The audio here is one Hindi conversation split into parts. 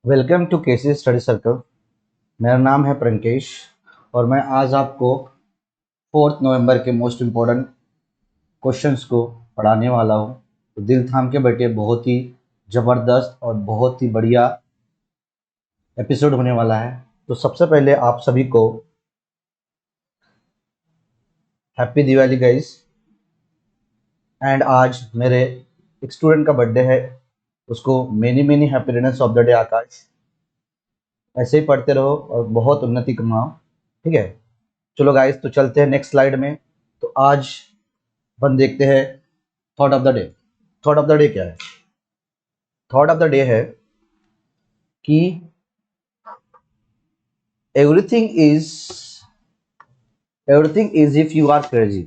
Welcome to KC study circle. मेरा नाम है प्रंकेश और मैं आज आपको 4 नवंबर के मोस्ट इम्पोर्टेंट क्वेश्चंस को पढ़ाने वाला हूँ। तो दिल थाम के बैठे, बहुत ही ज़बरदस्त और बहुत ही बढ़िया एपिसोड होने वाला है। तो सबसे पहले आप सभी को हैप्पी दिवाली गाइस। एंड आज मेरे एक स्टूडेंट का बर्थडे है, उसको many many happy returns of the day Akash. ऐसे ही पढ़ते रहो और बहुत उन्नति कमाओ, ठीक है। चलो गाइस, तो चलते हैं नेक्स्ट स्लाइड में। तो आज अपन देखते हैं thought of the day. Thought of the day क्या है? थॉट ऑफ द डे है कि everything is everything is if you are crazy.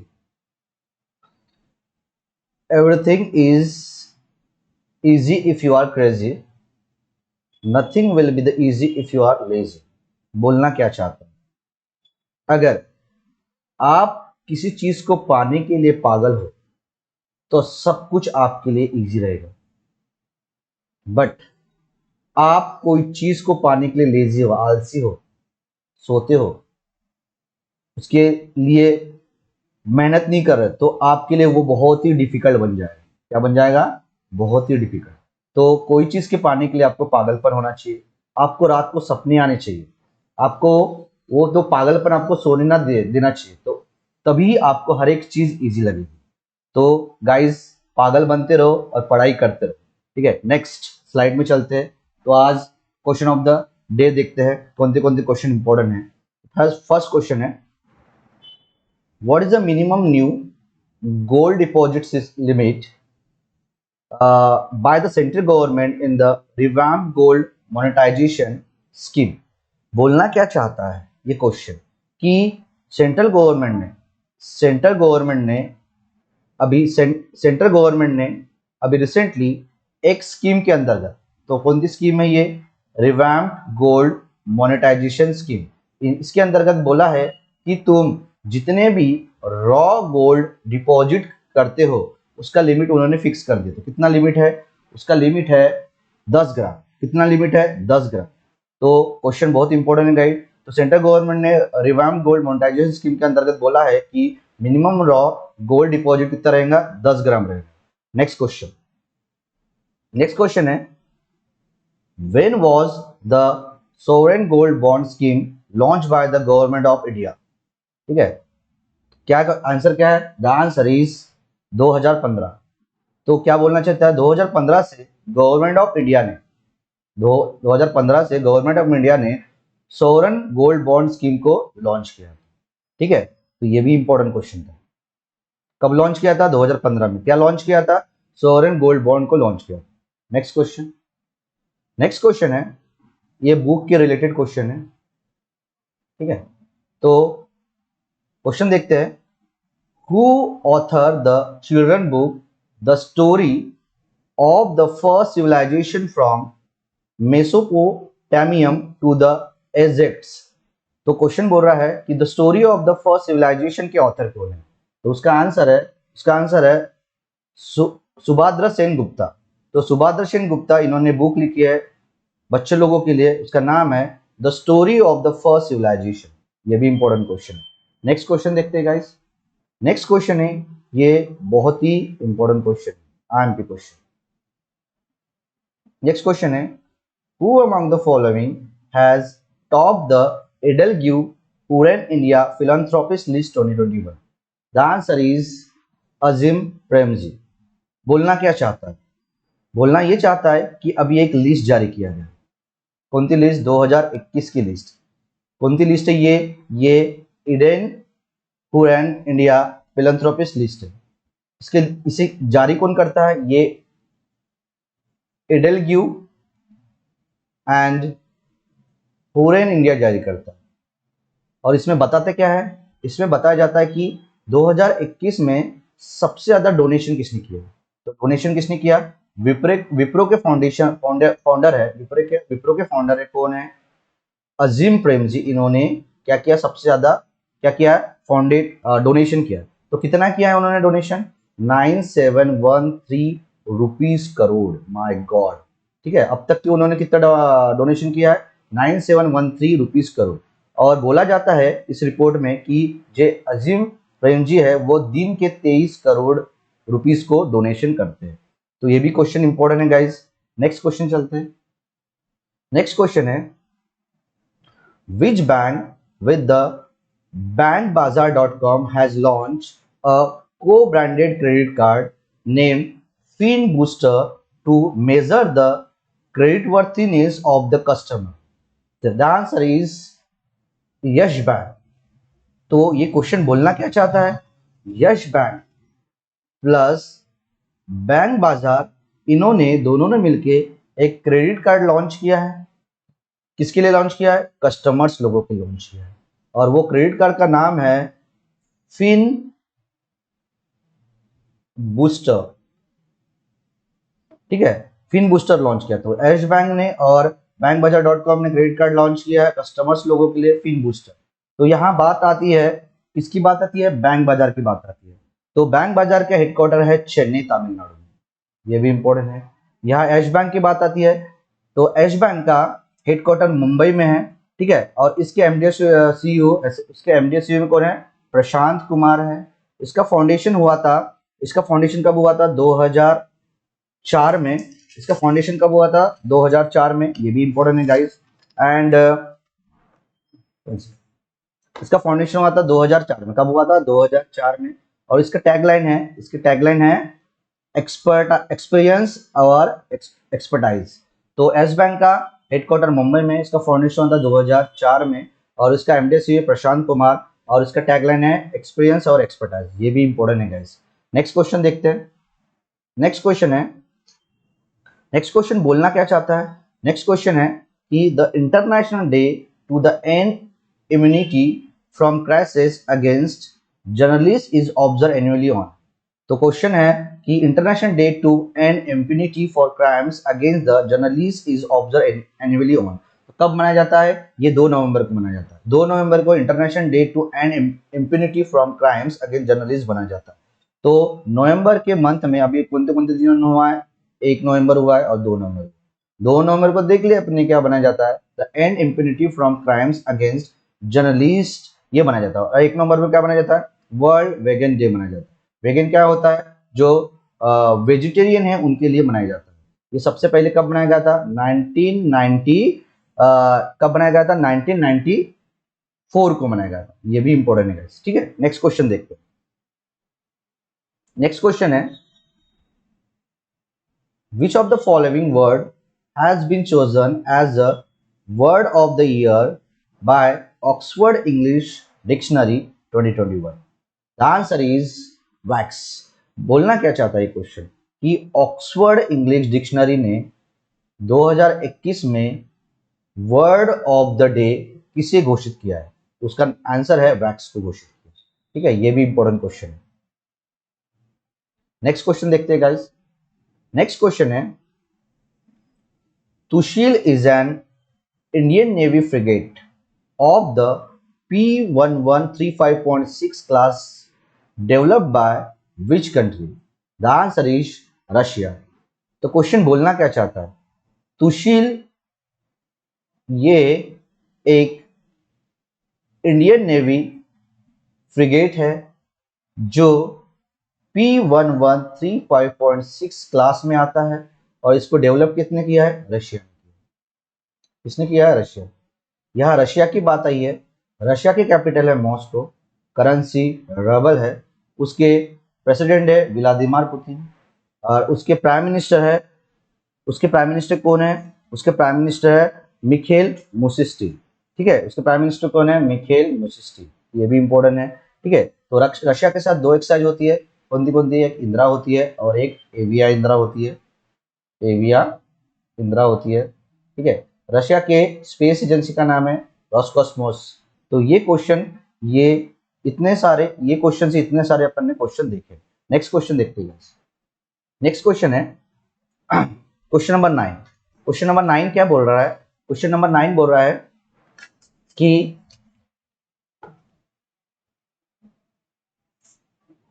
Everything is easy if you are crazy. Nothing will be the easy if you are lazy. बोलना क्या चाहता हूं? अगर आप किसी चीज को पाने के लिए पागल हो तो सब कुछ आपके लिए इजी रहेगा। बट आप कोई चीज को पाने के लिए लेजी हो, आलसी हो, सोते हो, उसके लिए मेहनत नहीं कर रहे, तो आपके लिए वो बहुत ही डिफिकल्ट बन जाएगा। क्या बन जाएगा? बहुत ही डिफिकल्ट। तो कोई चीज के पाने के लिए आपको पागलपन होना चाहिए। आपको रात को सपने आने चाहिए। आपको वो तो पागलपन आपको सोने ना देना चाहिए। तो तभी आपको हर एक चीज इजी लगेगी। तो गाइस, पागल बनते रहो और पढ़ाई करते रहो, ठीक है। नेक्स्ट स्लाइड में चलते हैं। तो आज क्वेश्चन ऑफ द डे देखते हैं कौन से क्वेश्चन इंपॉर्टेंट है। फर्स्ट क्वेश्चन है, what is the minimum new gold deposit limit by the central government in the revamped gold monetization scheme? बोलना क्या चाहता है ये क्वेश्चन कि सेंट्रल गवर्नमेंट ने अभी रिसेंटली एक स्कीम के अंतर्गत, तो कौन सी स्कीम है ये? Revamped gold monetisation scheme. इसके अंतर्गत बोला है कि तुम जितने भी रॉ गोल्ड डिपॉजिट करते हो उसका लिमिट उन्होंने फिक्स कर दिया। तो कितना लिमिट है? उसका लिमिट है 10 ग्राम। कितना लिमिट है? 10 ग्राम। तो क्वेश्चन बहुत इंपॉर्टेंट है गाइड। तो सेंट्रल गवर्नमेंट ने रिवैम्प्ड गोल्ड मोनेटाइजेशन स्कीम के अंतर्गत बोला है कि मिनिमम रॉ गोल्ड डिपॉजिट कितना रहेगा? 10 ग्राम रहेगा। Next question. नेक्स्ट क्वेश्चन है, when was the sovereign gold bond scheme launch by the government of India? ठीक है। क्या आंसर क्या है? The answer is 2015। तो क्या बोलना चाहता है? 2015 से गवर्नमेंट ऑफ इंडिया ने 2015 से गवर्नमेंट ऑफ इंडिया ने सोवरेन गोल्ड बॉन्ड स्कीम को लॉन्च किया। ठीक है। तो ये भी इंपॉर्टेंट क्वेश्चन था। कब लॉन्च किया था? 2015 में। क्या लॉन्च किया था? सोवरेन गोल्ड बॉन्ड को लॉन्च किया। Next question. नेक्स्ट क्वेश्चन है, ये बुक के रिलेटेड क्वेश्चन है, ठीक है। तो क्वेश्चन देखते हैं, who author the children book the story of the first civilization from Mesopotamia to the Aztecs? तो क्वेश्चन बोल रहा है कि the story of the first civilization के ऑथर कौन है? तो उसका आंसर है सुभाद्र सेन गुप्ता। तो सुभाद्र सेन गुप्ता, इन्होंने बुक लिखी है बच्चे लोगों के लिए। उसका नाम है the story of the first civilization. ये भी इंपॉर्टेंट क्वेश्चन है। नेक्स्ट क्वेश्चन देखते हैं गाइस। नेक्स्ट क्वेश्चन है, ये बहुत ही important question, IMP question. Next question है, who among the following has topped the Edelgue Puran India Philanthropist List 2021? The answer is Azim Premji. बोलना क्या चाहता है? बोलना ये चाहता है कि अभी एक लिस्ट जारी किया गया। कौन सी लिस्ट? 2021 की लिस्ट। कौन सी लिस्ट है ये इडेन पुरैन इंडिया फिलैंथ्रोपिस्ट लिस्ट है। इसे जारी कौन करता है? ये एडेलग्यू एंड पुरैन इंडिया जारी करता है। और इसमें बताते क्या है? इसमें बताया जाता है कि 2021 में सबसे ज्यादा डोनेशन किसने किया। तो डोनेशन किसने किया? विप्रो के फाउंडर है। विप्रो के फाउंडर है कौन है? अजीम प्रेमजी। इन्होंने क्या किया? सबसे ज्यादा क्या किया? डोनेशन किया। तो कितना किया है उन्होंने donation? 9713 rupees crore. My God, ठीक है, अब तक की उन्होंने कितना डोनेशन किया है, 9713 रुपीज करोड़। और बोला जाता है इस रिपोर्ट में कि जे अजीम प्रेमजी है वो दिन के 23 करोड़ रुपीस को डोनेशन करते हैं। तो ये भी क्वेश्चन इंपॉर्टेंट है गाइस। नेक्स्ट क्वेश्चन चलते हैं। नेक्स्ट क्वेश्चन है, which bank with the bankbazaar.com has launched a co-branded credit card named FinBooster to measure the creditworthiness of the customer? The answer is Yash bank. तो ये क्वेश्चन बोलना क्या चाहता है, यश बैंक प्लस बैंक बाजार, इन्होंने दोनों ने मिलके एक क्रेडिट कार्ड लॉन्च किया है। किसके लिए लॉन्च किया है, कस्टमर्स लोगों के लिए लॉन्च किया है। और वो क्रेडिट कार्ड का नाम है फिन बूस्टर। ठीक है, फिन बूस्टर लॉन्च किया। तो यश बैंक ने और बैंक बाजार .com ने क्रेडिट कार्ड लॉन्च किया है कस्टमर्स लोगों के लिए, फिन बूस्टर। तो यहाँ बात आती है, किसकी बात आती है, बैंक बाजार की बात आती है। तो बैंक बाजार का हेडक्वार्टर है चेन्नई तमिलनाडु में, ये भी इंपॉर्टेंट है। यहाँ यश बैंक की बात आती है, तो यश बैंक का हेडक्वार्टर मुंबई में है। ठीक है, और इसके एमडी सीईओ, इसके एमडी सीईओ में कौन है, प्रशांत कुमार है। इसका फाउंडेशन हुआ था, इसका फाउंडेशन कब हुआ था, 2004 में। इसका फाउंडेशन कब हुआ था, 2004 में, ये भी इंपॉर्टेंट है गाइस। एंड इसका फाउंडेशन हुआ था 2004 में। कब हुआ था, 2004 में। और इसका टैगलाइन है, इसकी टैगलाइन है एक्सपीरियंस और एक्सपर्टाइज। तो एस बैंक का हेडक्वार्टर मुंबई में, इसका फाउंडेशन हुआ था 2004 में। और इसका एमडी सीईओ प्रशांत कुमार, और इसका टैगलाइन है एक्सपीरियंस और एक्सपर्टाइज। ये भी इंपॉर्टेंट है गाइस। नेक्स्ट क्वेश्चन देखते हैं। नेक्स्ट क्वेश्चन है, नेक्स्ट क्वेश्चन बोलना क्या चाहता है, नेक्स्ट क्वेश्चन है कि the international day to the end immunity from crisis against journalist is observe annually on. तो क्वेश्चन है कि international day to end immunity for crimes against the journalist is observe annually on. कब मनाया जाता है, ये 2 नवंबर को मनाया जाता है। 2 नवंबर को international day to end immunity from crimes against journalist बनाया जाता है। तो नवंबर के मंथ में अभी कौन से दिन हुआ है, 1 नवंबर हुआ है और 2 नवंबर। 2 नवंबर को देख लिया अपने क्या बनाया जाता है, the end immunity from crimes against journalist, ये बनाया जाता है। और 1 नवंबर में क्या बनाया जाता है, वर्ल्ड वेगन डे मनाया जाता है। वेगन क्या होता है, जो वेजिटेरियन है उनके लिए मनाया जाता है। ये सबसे पहले कब बनाया गया था, 1990 कब बनाया गया था, 1994 को मनाया गया था। ये भी इंपॉर्टेंट है गाइस। ठीक है, नेक्स्ट क्वेश्चन देखते हैं। नेक्स्ट क्वेश्चन है, which of the following word has been chosen as the word of the year by Oxford English Dictionary 2021? The answer is wax। बोलना क्या चाहता है ये क्वेश्चन कि ऑक्सफोर्ड इंग्लिश डिक्शनरी ने 2021 में वर्ड ऑफ द डे किसे घोषित किया है, उसका आंसर है वैक्स को घोषित किया। ठीक है, ये भी इंपॉर्टेंट क्वेश्चन है। नेक्स्ट क्वेश्चन देखते हैं गाइस। नेक्स्ट क्वेश्चन है, Tushil is an Indian navy frigate of the P1135.6 class developed by which country? The answer is Russia. तो क्वेश्चन बोलना क्या चाहता है, तुशील ये एक इंडियन नेवी फ्रिगेट है जो P1135.6 क्लास में आता है। और इसको डेवलप किसने किया है, रशिया ने। किसने किया है, रशिया। यहाँ रशिया की बात आई है, रशिया की कैपिटल है मॉस्को, करेंसी रबल है, उसके प्रेसिडेंट है व्लादिमीर पुतिन, और उसके प्राइम मिनिस्टर है, उसके प्राइम मिनिस्टर कौन है, उसके प्राइम मिनिस्टर है मिखेल मुसिस्टी। ठीक है, उसके प्राइम मिनिस्टर कौन है, मिखेल मुसिस्टी। ये भी इंपॉर्टेंट है। ठीक है, तो रशिया के साथ 2 एक्सरसाइज होती है, कौन सी, एक इंदिरा होती है और एक एविया इंदिरा होती है, एविया इंदिरा होती है। ठीक है, रशिया के स्पेस एजेंसी का नाम है रॉसकॉस्मोस। तो ये क्वेश्चन, ये इतने सारे, ये क्वेश्चन से इतने सारे अपन ने क्वेश्चन देखे। नेक्स्ट क्वेश्चन देखते हैं। नेक्स्ट क्वेश्चन है क्वेश्चन नंबर 9। क्वेश्चन नंबर 9 क्या बोल रहा है, क्वेश्चन नंबर 9 बोल रहा है कि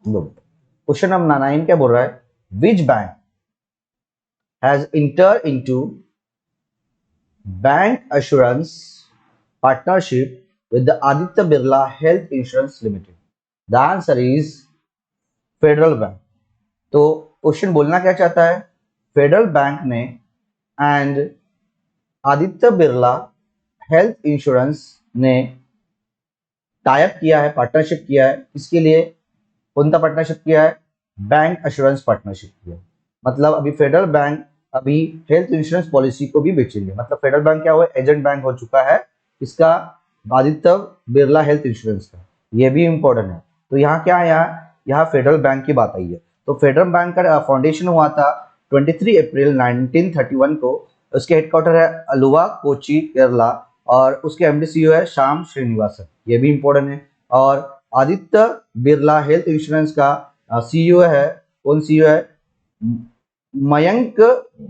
क्वेश्चन नंबर 9 क्या बोल रहा है, which bank has entered into bank assurance partnership with the Aditya Birla Health Insurance Limited? The answer is federal bank. तो क्वेश्चन बोलना क्या चाहता है, फेडरल बैंक ने and Aditya Birla health insurance ने टाई अप किया है, पार्टनरशिप किया है। इसके लिए कौन सा पार्टनरशिप किया है? बैंक अश्योरेंस पार्टनरशिप किया है। मतलब अभी फेडरल बैंक अभी हेल्थ इंश्योरेंस पॉलिसी को भी बेचेंगे। मतलब फेडरल बैंक क्या हुआ, एजेंट बैंक हो चुका है इसका, आदित्य बिरला हेल्थ इंश्योरेंस का। ये भी इंपॉर्टेंट है। तो यहाँ क्या है, यहाँ फेडरल बैंक की बात आई है। तो फेडरल बैंक का फाउंडेशन हुआ था 23 अप्रैल 1931 को। उसके हेडक्वार्टर है अलुवा, कोची, केरला, और उसके एमडी सीईओ है श्याम श्रीनिवासन। ये भी इंपॉर्टेंट है। और आदित्य बिरला हेल्थ इंश्योरेंस का सीईओ है, कौन सीईओ है? मयंक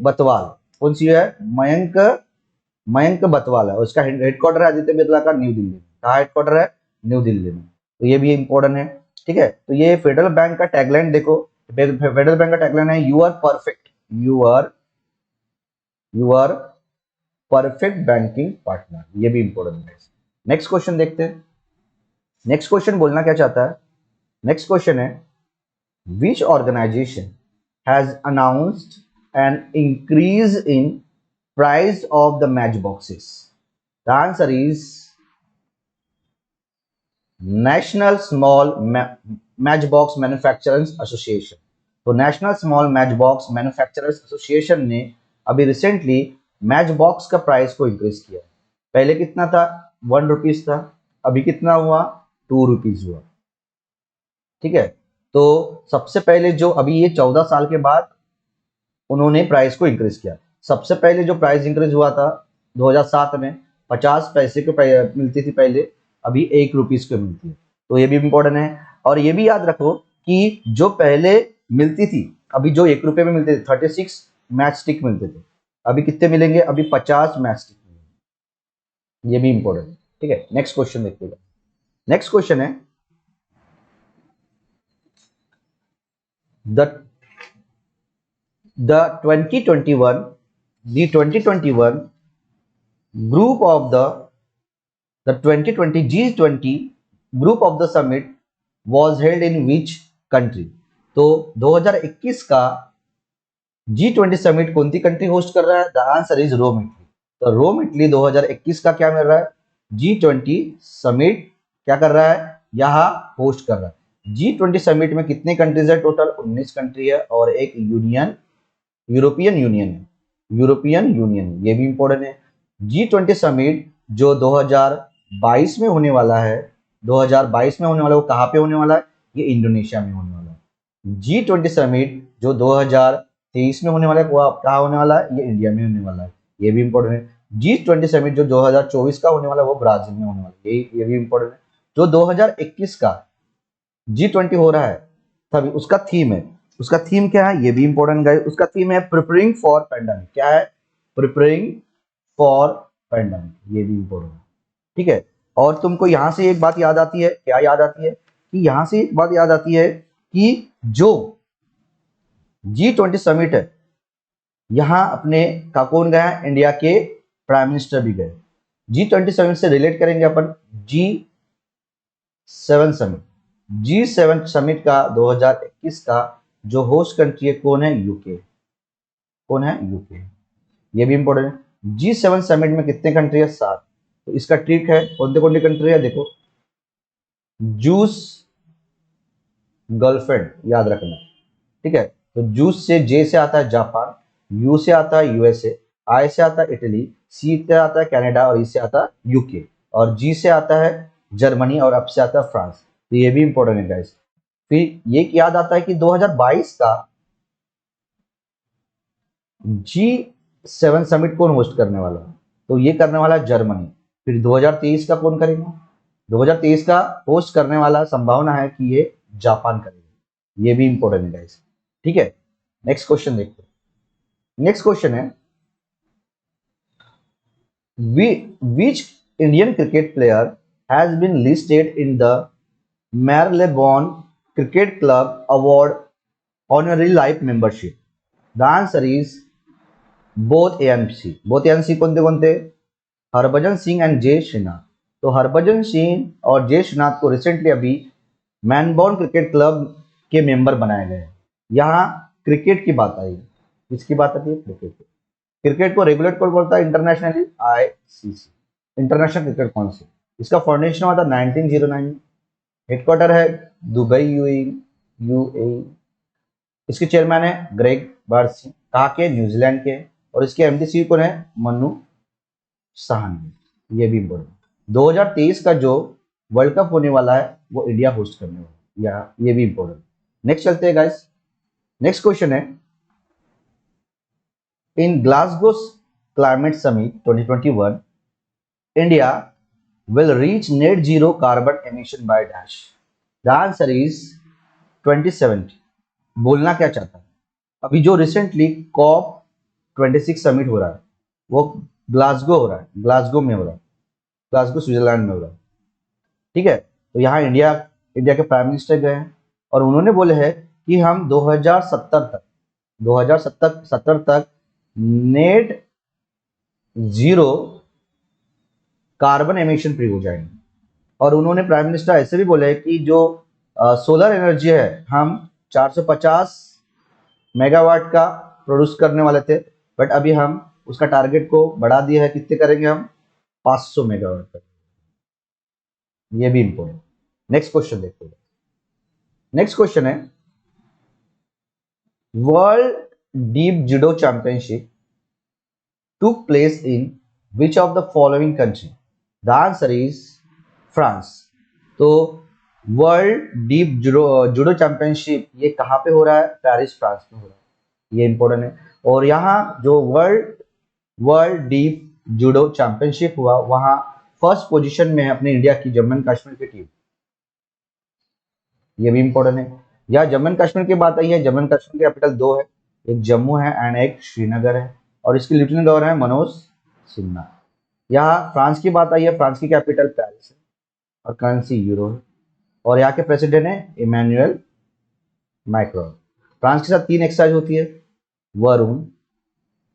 बतवाल। कौन सीईओ है? मयंक बतवाल है। उसका हेडक्वार्टर है आदित्य बिरला का न्यू दिल्ली में। कहाँ हेडक्वार्टर है? न्यू दिल्ली में। तो ये भी इंपॉर्टेंट है। ठीक है, तो ये फेडरल बैंक का टैगलाइन देखो। फेडरल बैंक का टैगलाइन है you are perfect, you are perfect banking partner. ये भी इंपॉर्टेंट है। नेक्स्ट क्वेश्चन देखते हैं। नेक्स्ट क्वेश्चन बोलना क्या चाहता है? नेक्स्ट क्वेश्चन है which organisation has announced an increase in price of the matchboxes? The answer is National Small Matchbox Manufacturers Association. तो National Small Matchbox Manufacturers Association ने अभी रिसेंटली मैच बॉक्स का प्राइस को इंक्रीज किया। पहले कितना था? 1 रुपीज था। अभी कितना हुआ? 2 रुपीज हुआ। ठीक है, तो सबसे पहले जो अभी ये 14 साल के बाद उन्होंने प्राइस को इंक्रीज किया। सबसे पहले जो प्राइस इंक्रीज हुआ था 2007 में 50 पैसे को मिलती थी पहले, अभी 1 रुपीज को मिलती है। तो ये भी इंपॉर्टेंट है। और ये भी याद रखो कि जो पहले मिलती थी, अभी जो 1 रुपये में मिलते थे 36 मैच स्टिक मिलते थे, अभी कितने मिलेंगे? अभी 50 मैच स्टिक मिलेंगे। ये भी इंपॉर्टेंट है। ठीक है, नेक्स्ट क्वेश्चन देखते हैं। नेक्स्ट क्वेश्चन है the 2021 group of the 2020 G20 group of the summit was held in which country? तो 2021 का G20 समिट कौन सी कंट्री होस्ट कर रहा है? The answer is Rome Italy. तो रोम इटली 2021 का क्या मिल रहा है? G20 समिट क्या कर रहा है? यहाँ होस्ट कर रहा है। G20 समिट में कितने कंट्रीज है? टोटल 19 कंट्री है और एक यूरोपियन यूनियन है। यूरोपियन यूनियन, ये भी इंपॉर्टेंट है। G20 समिट जो 2022 में होने वाला है, 2022 में होने वाला है, वो कहाँ पे होने वाला है? ये इंडोनेशिया में होने वाला है। G20 समिट जो 2023 में होने वाला है, वो कहाँ होने वाला है? ये इंडिया में होने वाला है। ये भी इंपॉर्टेंट है। G20 समिट जो 2024 का होने वाला है, वो ब्राजील में होने वाला है। ये भी इंपॉर्टेंट है। जो 2021 का G20 हो रहा है तभी उसका थीम है। उसका थीम क्या है? ये भी इंपॉर्टेंट गाइस। उसका थीम है प्रिपेयरिंग फॉर पैंडेमिक। क्या है? Preparing for pandemic. ये भी इंपॉर्टेंट है। ठीक है, और तुमको यहां से एक बात याद आती है। क्या याद आती है? कि यहां से एक बात याद आती है कि जो G20 समिट है, यहां अपने का कौन गया? इंडिया के प्राइम मिनिस्टर भी गए। G20 समिट से रिलेट करेंगे अपन G7 समिट। G7 समिट का 2021 का जो होस्ट कंट्री है कौन है? यूके। कौन है? यूके। ये भी इंपॉर्टेंट है। G7 समिट में कितने कंट्री है? 7। तो इसका ट्रिक है, कौन कौन सी कंट्री है देखो। जूस गर्लफ्रेंड याद रखना। ठीक है, तो जूस से जे से आता है जापान, यू से आता है यूएसए, आई से आता है इटली, सी से आता है कनाडा और ई से आता है यूके, और जी से आता है जर्मनी और अब से आता है फ्रांस। तो ये भी इंपॉर्टेंट है गाइस। फिर ये याद आता है कि 2022 का G7 समिट कौन होस्ट करने वाला है? तो ये करने वाला है जर्मनी। फिर 2023 का कौन करेगा? 2023 का होस्ट करने वाला संभावना है कि ये जापान करेगा। ये भी इंपॉर्टेंट है गाइस। ठीक है, नेक्स्ट क्वेश्चन देखते हैं। नेक्स्ट क्वेश्चन है which Indian cricket player has been listed in the Marylebone Cricket Club Award honorary life membership? The answer is both A and C, both A and C कौन थे? हरभजन सिंह एंड जय श्रीनाथ। तो हरभजन सिंह और जय श्रीनाथ को रिसेंटली अभी मैनबॉर्न क्रिकेट क्लब के मेंबर बनाए गए हैं। यहाँ क्रिकेट की बात आई, किसकी बात आती है? क्रिकेट की। क्रिकेट को रेगुलेट कौन करता है internationally? ICC, international cricket council. इसका फाउंडेशन हुआ था 1909 में। हेडक्वार्टर है दुबई, यूएई। इसके चेयरमैन है ग्रेग बार्सी, कहा के? न्यूजीलैंड के। और इसके एमडी कौन है? मनु साहनी। ये भी इम्पोर्टेंट। 2023 का जो वर्ल्ड कप होने वाला है वो इंडिया होस्ट करने वाला है, या ये भी इम्पोर्टेंट। नेक्स्ट चलते हैं गाइस। नेक्स्ट क्वेश्चन है, in Glasgow climate summit 2021 India will reach net zero carbon emission by dash. The answer is 2070। बोलना क्या चाहता है? अभी जो रिसेंटली कॉप 26 समिट हो रहा है वो ग्लासगो हो रहा है, ग्लासगो में हो रहा है, ग्लासगो स्विट्जरलैंड में हो रहा है। ठीक है, तो यहाँ इंडिया के प्राइम मिनिस्टर गए हैं और उन्होंने बोले हैं कि हम 2070 तक net zero carbon emission free हो जाएंगे। और उन्होंने प्राइम मिनिस्टर ऐसे भी बोले कि जो सोलर एनर्जी है हम 450 मेगावाट का प्रोड्यूस करने वाले थे, बट अभी हम उसका टारगेट को बढ़ा दिया है। कितने करेंगे हम? 500 मेगावाट का। ये भी इंपॉर्टेंट। नेक्स्ट क्वेश्चन देखते हैं। नेक्स्ट क्वेश्चन है, world deep judo championship took place in which of the following country? The answer is France. तो वर्ल्ड डीप जूडो चैंपियनशिप ये कहाँ पे हो रहा है? पेरिस, फ्रांस में हो रहा है। ये इंपॉर्टेंट है। और यहाँ जो वर्ल्ड डीप जूडो चैंपियनशिप हुआ वहाँ फर्स्ट पोजीशन में है अपने इंडिया की जम्मू एंड कश्मीर की टीम। ये भी इंपॉर्टेंट है। यहाँ जम्मू एंड कश्मीर की बात आई है। जम्मू एंड कश्मीर की कैपिटल दो है, एक जम्मू है एंड एक श्रीनगर है, और इसके लेफ्टिनेंट गवर्नर है मनोज सिन्हा। यहाँ फ्रांस की बात आई है। फ्रांस की कैपिटल पेरिस है और करेंसी यूरो है, और यहाँ के प्रेसिडेंट है इमैनुअल मैक्रोन। फ्रांस के साथ 3 एक्सरसाइज होती है, वरुण,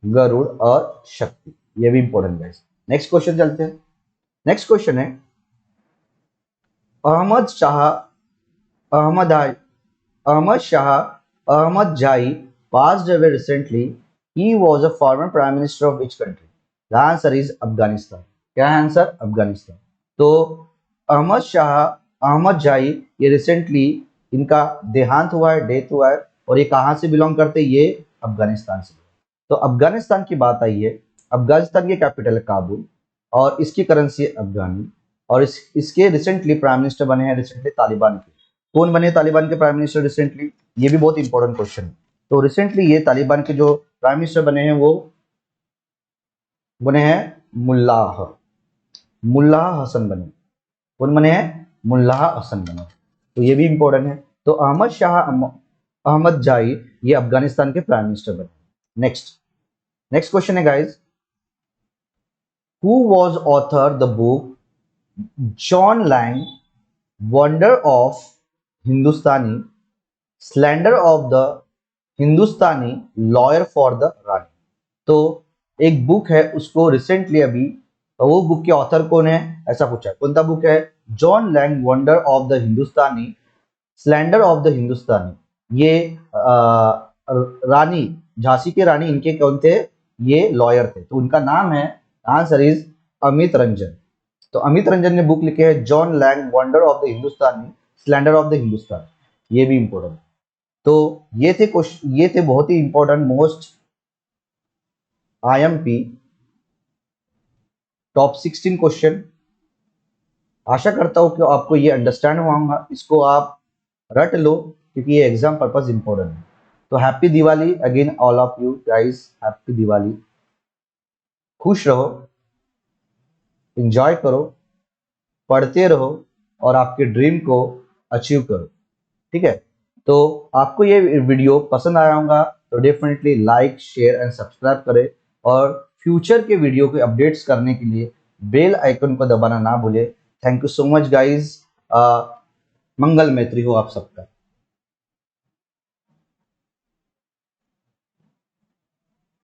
गरुड़ और शक्ति। ये भी इंपॉर्टेंट है। नेक्स्ट क्वेश्चन चलते हैं। नेक्स्ट क्वेश्चन है, अहमद शाह अहमद जाई passed away recently. He was a former prime minister of which country? The answer is Afghanistan. क्या है आंसर? अफगानिस्तान। तो अहमद जाई ये रिसेंटली इनका देहांत हुआ है, डेथ हुआ है, और ये कहाँ से बिलोंग करते हैं? ये अफगानिस्तान से। तो अफगानिस्तान की बात आई है। अफगानिस्तान की कैपिटल है काबुल, और इसकी करेंसी है अफगानी, और इसके रिसेंटली प्राइम मिनिस्टर बने हैं रिसेंटली तालिबान के। कौन बने तालिबान के प्राइम मिनिस्टर रिसेंटली? ये भी बहुत इंपॉर्टेंट क्वेश्चन है। तो रिसेंटली ये तालिबान के जो प्राइम मिनिस्टर बने हैं वो बने हैं मुल्लाह हसन बने। कौन बने हैं? मुल्लाह हसन बने। तो ये भी इंपॉर्टेंट है। तो अहमद जाई ये अफगानिस्तान के प्राइम मिनिस्टर बने। नेक्स्ट क्वेश्चन है guys, who was author the book John Lang wonder of Hindustani, slander of the Hindustani lawyer for the Rani? तो एक बुक है, उसको रिसेंटली अभी, वो बुक के ऑथर कौन है ऐसा पूछा है। कौन सा बुक है? John Lang wonder of the Hindustani, slander of the Hindustani. ये रानी, झांसी के रानी इनके कौन थे? ये लॉयर थे। तो उनका नाम है, आंसर इज अमित रंजन। तो अमित रंजन ने बुक लिखे है John Lang wonder of the Hindustani, slander of the Hindustani. ये भी इंपॉर्टेंट। तो ये थे बहुत ही important most IMP top 16 question. आशा करता हूं कि आपको ये अंडरस्टैंड हुआ होगा। इसको आप रट लो क्योंकि ये एग्जाम पर्पस इंपॉर्टेंट है। तो happy Diwali again all of you guys, happy Diwali. खुश रहो, एंजॉय करो, पढ़ते रहो और आपके ड्रीम को अचीव करो। ठीक है, तो आपको ये वीडियो पसंद आया होगा तो definitely like, share and subscribe करें, और फ्यूचर के वीडियो के अपडेट्स करने के लिए बेल आइकन को दबाना ना भूलें। Thank you so much guys. मंगल मैत्री हो आप सबका।